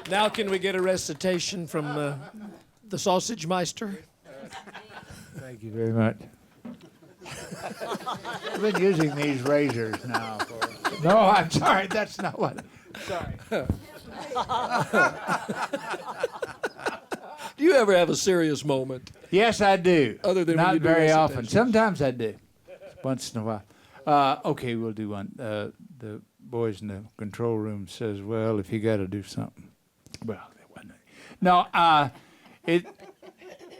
Now can we get a recitation from the Sausage Meister? Thank you very much. I've been using these razors now. No, I'm sorry. That's not what. Sorry. Do you ever have a serious moment? Yes, I do. Other than when not you do very often. recitations. Sometimes I do. Once in a while. Okay, we'll do one. The boys in the control room says, "Well, if you got to do something." Well, that wasn't it. No,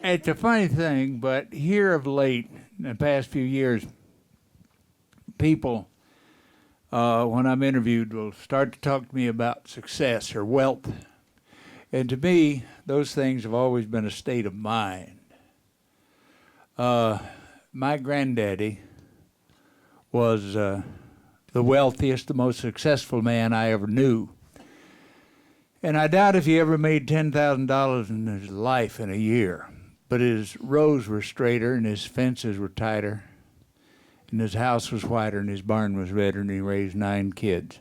it's a funny thing, but here of late, in the past few years, people, when I'm interviewed, will start to talk to me about success or wealth. And to me, those things have always been a state of mind. My granddaddy was the wealthiest, the most successful man I ever knew. And I doubt if he ever made $10,000 in his life in a year. But his rows were straighter and his fences were tighter. And his house was whiter and his barn was redder, and he raised 9 kids.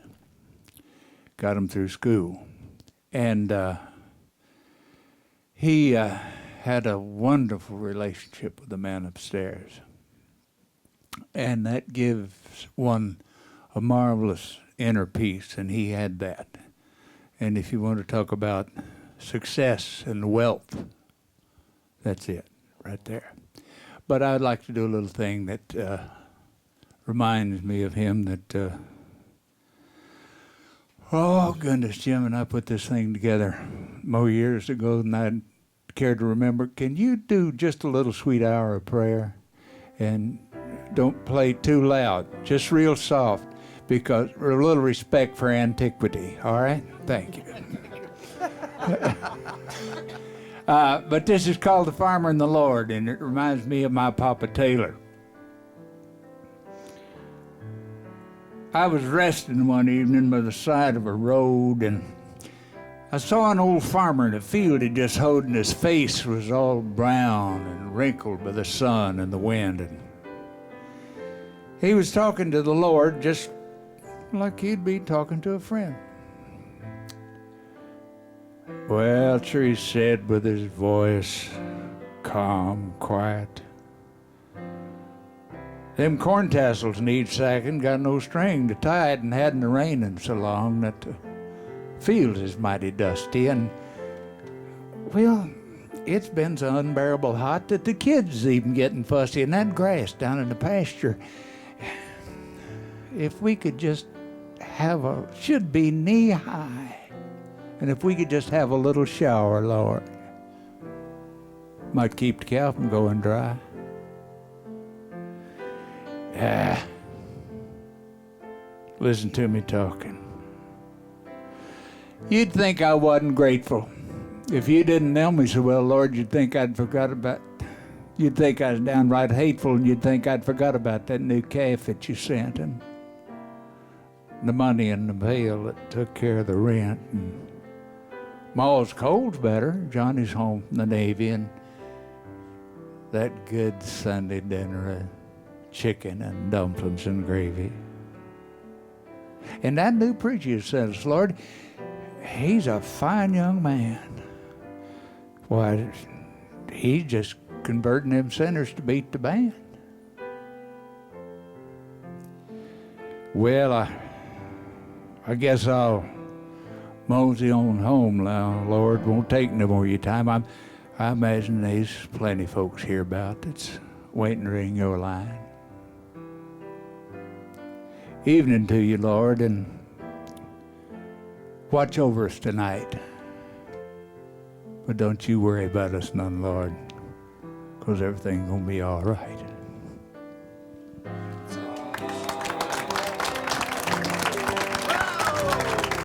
Got them through school. And he had a wonderful relationship with the man upstairs. And that gives one a marvelous inner peace, and he had that. And if you want to talk about success and wealth, that's it, right there. But I'd like to do a little thing that reminds me of him that, oh goodness, Jim and I put this thing together more years ago than I'd care to remember. Can you do just a little sweet hour of prayer? And don't play too loud, just real soft, because a little respect for antiquity, all right? Thank you. But this is called The Farmer and the Lord, and it reminds me of my Papa Taylor. I was resting one evening by the side of a road, and I saw an old farmer in a field he just hoed, and his face was all brown and wrinkled by the sun and the wind. And he was talking to the Lord just like he'd be talking to a friend. "Well, sure," he said with his voice calm, quiet, "them corn tassels need sacking, got no string to tie it, and hadn't it raining so long that the field is mighty dusty, and, well, it's been so unbearable hot that the kids is even getting fussy, and that grass down in the pasture, if we could just should be knee high, and if we could just have a little shower, Lord, might keep the cow from going dry." Listen to me talking. You'd think I wasn't grateful. If you didn't know me so well, Lord, you'd think I'd forgot about, you'd think I was downright hateful, and you'd think I'd forgot about that new calf that you sent, and the money in the pail that took care of the rent, and Ma's cold's better, Johnny's home from the Navy, and that good Sunday dinner of chicken and dumplings and gravy. And that new preacher says, "Lord, he's a fine young man. Why, he's just converting them sinners to beat the band." Well, I guess I'll mosey on home now. Lord, won't take no more of your time. I imagine there's plenty of folks here about that's waiting to ring your line. Evening to you, Lord, and watch over us tonight. But don't you worry about us none, Lord, because everything's going to be all right.